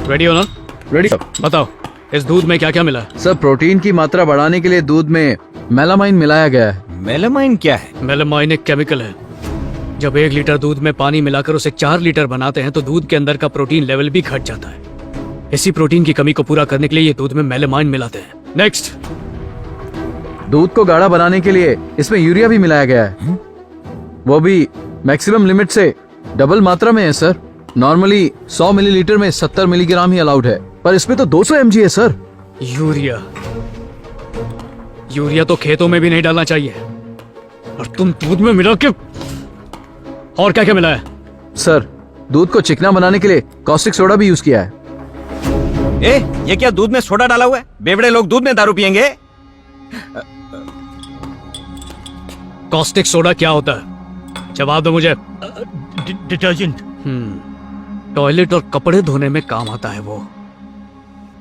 Ready हो ना? Ready. बताओ इस दूध में क्या क्या मिला है? सर, प्रोटीन की मात्रा बढ़ाने के लिए दूध में मेलामाइन मिलाया गया है। मेलामाइन क्या है? मेलामाइन एक केमिकल है। जब 1 लीटर दूध में पानी मिलाकर उसे 4 लीटर बनाते हैं तो दूध के अंदर का प्रोटीन लेवल भी घट जाता है। इसी प्रोटीन की कमी को पूरा करने के लिए ये दूध में मेलामाइन मिलाते हैं। नेक्स्ट। दूध को गाढ़ा बनाने के लिए इसमें यूरिया भी मिलाया गया है। वो भी मैक्सिमम लिमिट से डबल मात्रा में है सर। नॉर्मली 100 मिलीलीटर में 70 मिलीग्राम ही अलाउड है, पर इसमें तो 200 mg है सर। यूरिया यूरिया तो खेतों में भी नहीं डालना चाहिए, और तुम दूध में मिला के। और क्या क्या मिला है? सर, दूध को चिकना बनाने के लिए कॉस्टिक सोडा भी यूज किया है। ये क्या दूध में सोडा डाला हुआ है? बेवड़े लोग दूध में दारू पियेंगे? कॉस्टिक सोडा क्या होता है? जवाब दो मुझे। डिटर्जेंट। टॉयलेट और कपड़े धोने में काम आता है वो,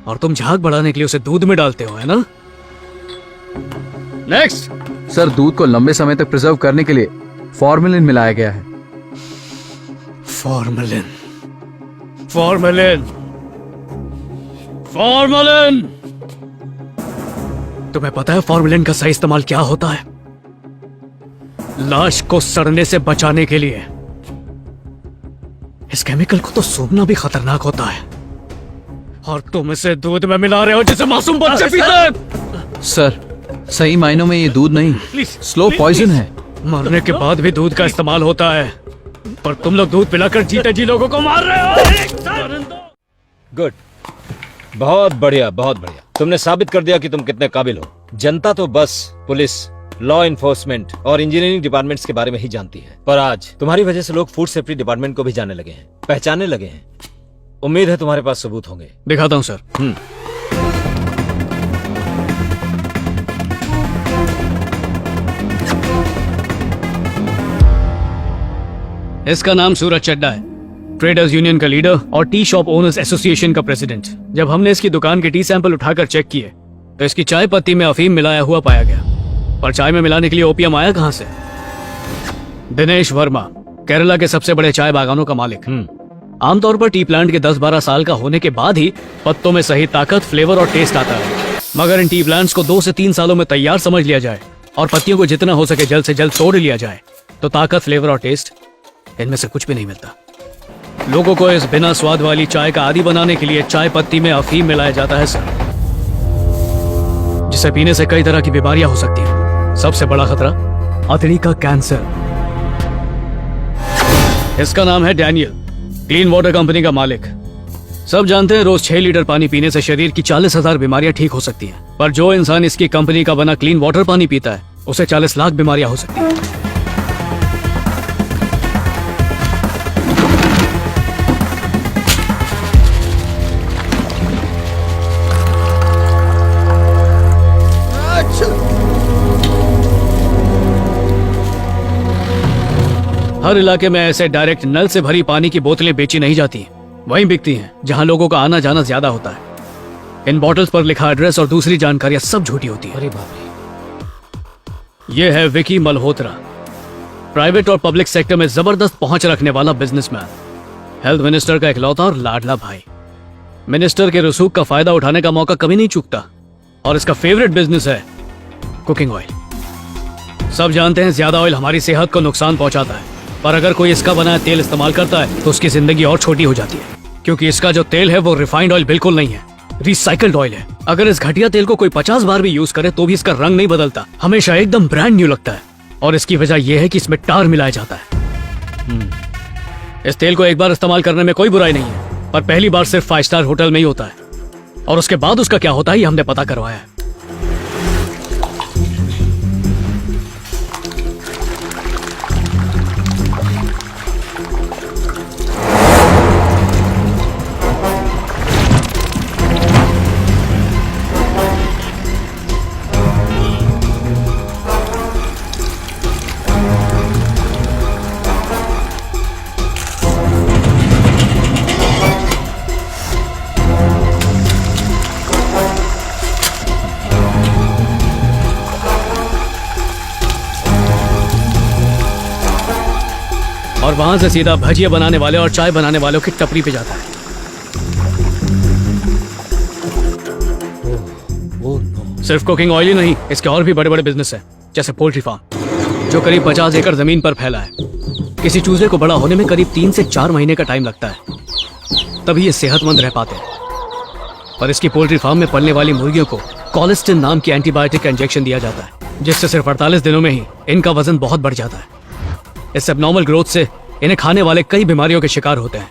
और तुम झाग बढ़ाने के लिए उसे दूध में डालते हो, है ना? नेक्स्ट। सर, दूध को लंबे समय तक प्रिजर्व करने के लिए फॉर्मेलिन मिलाया गया है। Formalin formalin formalin. तुम्हें पता है फॉर्मेलिन का सही इस्तेमाल क्या होता है? लाश को सड़ने से बचाने के लिए। इस केमिकल को तो सूंघना भी खतरनाक होता है, और तुम इसे दूध में मिला रहे हो जिसे मासूम बच्चे पीते हैं। सर, सही मायनों में ये दूध नहीं, स्लो पॉइजन है। मरने के बाद भी दूध का इस्तेमाल होता है, पर तुम लोग दूध पिलाकर जीते जी लोगों को मार रहे हो। गुड, बहुत बढ़िया, बहुत बढ़िया। तुमने साबित कर दिया कि तुम कितने काबिल हो। जनता तो बस पुलिस, लॉ इन्फोर्समेंट और इंजीनियरिंग डिपार्टमेंट्स के बारे में ही जानती है, पर आज तुम्हारी वजह से लोग फूड सेफ्टी डिपार्टमेंट को भी जानने लगे हैं, पहचानने लगे हैं। उम्मीद है तुम्हारे पास सबूत होंगे। दिखाता हूं सर। इसका नाम सूरज चड्डा है, ट्रेडर्स यूनियन का लीडर और टी शॉप ओनर्स एसोसिएशन का प्रेसिडेंट। जब हमने इसकी दुकान के टी सैंपल उठाकर चेक किए तो इसकी चाय पत्ती में अफीम मिलाया हुआ पाया गया, पर चाय में मिलाने के लिए ओपियम आया कहां से? दिनेश वर्मा, केरला के सबसे बड़े चाय बागानों का मालिक। आमतौर पर टी प्लांट के 10-12 साल का होने के बाद ही पत्तों में सही ताकत, फ्लेवर और टेस्ट आता है, मगर इन टी प्लांट्स को 2 से 3 सालों में तैयार समझ लिया जाए और पत्तियों को जितना हो सके जल्द से जल्द तोड़ लिया जाए तो ताकत, फ्लेवर और टेस्ट इनमें से कुछ भी नहीं मिलता। लोगों को इस बिना स्वाद वाली चाय का आदी बनाने के लिए चाय पत्ती में अफीम मिलाया जाता है सर, जिसे पीने से कई तरह की बीमारियां हो सकती हैं। सबसे बड़ा खतरा अतड़ी का कैंसर। इसका नाम है डैनियल, क्लीन वाटर कंपनी का मालिक। सब जानते हैं रोज 6 लीटर पानी पीने से शरीर की 40,000 बीमारियां ठीक हो सकती हैं, पर जो इंसान इसकी कंपनी का बना क्लीन वाटर पानी पीता है उसे 40 लाख बीमारियां हो सकती हैं। हर इलाके में ऐसे डायरेक्ट नल से भरी पानी की बोतलें बेची नहीं जाती, वहीं बिकती हैं जहां लोगों का आना जाना ज्यादा होता है। इन बॉटल्स पर लिखा एड्रेस और दूसरी जानकारियां सब झूठी होती है। अरे बाप रे। यह है विकी मल्होत्रा, प्राइवेट और पब्लिक सेक्टर में जबरदस्त पहुंच रखने वाला बिजनेसमैन, हेल्थ मिनिस्टर का इकलौता और लाडला भाई। मिनिस्टर के रसूख का फायदा उठाने का मौका कभी नहीं चूकता, और इसका फेवरेट बिजनेस है कुकिंग ऑयल। सब जानते हैं ज्यादा ऑयल हमारी सेहत को नुकसान पहुंचाता है, पर अगर कोई इसका बनाया तेल इस्तेमाल करता है तो उसकी जिंदगी और छोटी हो जाती है, क्योंकि इसका जो तेल है वो रिफाइंड ऑयल बिल्कुल नहीं है, रिसाइकल्ड ऑयल है। अगर इस घटिया तेल को कोई 50 बार भी यूज करे तो भी इसका रंग नहीं बदलता, हमेशा एकदम ब्रांड न्यू लगता है। और इसकी वजह यह है कि इसमें टार मिलाया जाता है। इस तेल को एक बार इस्तेमाल करने में कोई बुराई नहीं है, पर पहली बार सिर्फ 5 स्टार होटल में ही होता है, और उसके बाद उसका क्या होता है ये हमने पता करवाया है। और वहां से सीधा भजिया बनाने वाले और चाय बनाने वालों की टपरी पे जाता है। सिर्फ कुकिंग ऑयल ही नहीं, इसके और भी बड़े बड़े बिजनेस हैं, जैसे पोल्ट्री फार्म जो करीब 50 एकड़ जमीन पर फैला है। किसी चूजे को बड़ा होने में करीब 3 से 4 महीने का टाइम लगता है, तभी ये सेहतमंद रह पाते हैं। पर इसकी पोल्ट्री फार्म में पलने वाली मुर्गियों को कॉलेस्टिन नाम की एंटीबायोटिक का इंजेक्शन दिया जाता है, जिससे सिर्फ 48 दिनों में ही इनका वजन बहुत बढ़ जाता है। इस एबनॉर्मल ग्रोथ से इन्हें खाने वाले कई बीमारियों के शिकार होते हैं,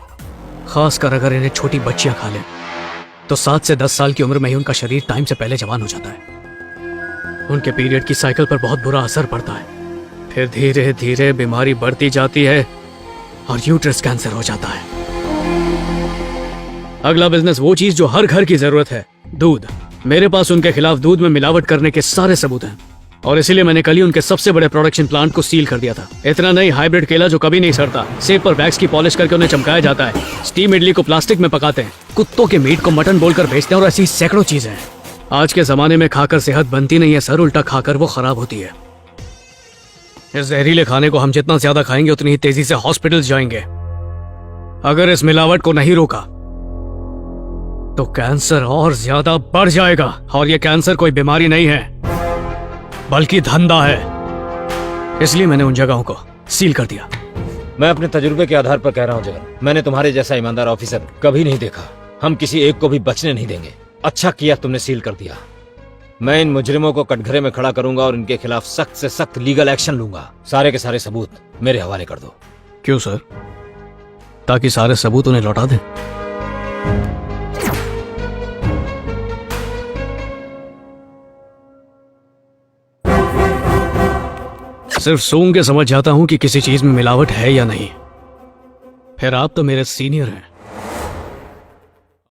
खासकर अगर इन्हें छोटी बच्चियां खा लें तो 7 से 10 साल की उम्र में ही उनका शरीर टाइम से पहले जवान हो जाता है। उनके पीरियड की साइकिल पर बहुत बुरा असर पड़ता है, फिर धीरे धीरे बीमारी बढ़ती जाती है और यूट्रस कैंसर हो जाता है। अगला बिजनेस वो चीज जो हर घर की जरूरत है, दूध। मेरे पास उनके खिलाफ दूध में मिलावट करने के सारे सबूत हैं और इसीलिए मैंने कल ही उनके सबसे बड़े प्रोडक्शन प्लांट को सील कर दिया था। इतना नहीं, हाइब्रिड केला जो कभी नहीं सड़ता, सेब पर वैक्स की पॉलिश करके उन्हें चमकाया जाता है, स्टीम इडली को प्लास्टिक में पकाते हैं, कुत्तों के मीट को मटन बोलकर बेचते हैं और ऐसी सैकड़ों चीजें हैं। आज के जमाने में खाकर सेहत बनती नहीं है सर, उल्टा खाकर वो खराब होती है। इस जहरीले खाने को हम जितना ज्यादा खाएंगे उतनी ही तेजी से हॉस्पिटल जाएंगे। अगर इस मिलावट को नहीं रोका तो कैंसर और ज्यादा बढ़ जाएगा, और ये कैंसर कोई बीमारी नहीं है बल्कि धंधा है। इसलिए मैंने उन जगहों को सील कर दिया। मैं अपने तजुर्बे के आधार पर कह रहा हूँ जगन, मैंने तुम्हारे जैसा ईमानदार ऑफिसर कभी नहीं देखा। हम किसी एक को भी बचने नहीं देंगे। अच्छा किया तुमने सील कर दिया। मैं इन मुजरिमों को कटघरे में खड़ा करूंगा और इनके खिलाफ सख्त से सख्त लीगल एक्शन लूंगा। सारे के सारे सबूत मेरे हवाले कर दो। क्यों सर? ताकि सारे सबूत उन्हें लौटा दें। सिर्फ सूंघ के समझ जाता हूं कि किसी चीज में मिलावट है या नहीं। फिर आप तो मेरे सीनियर हैं।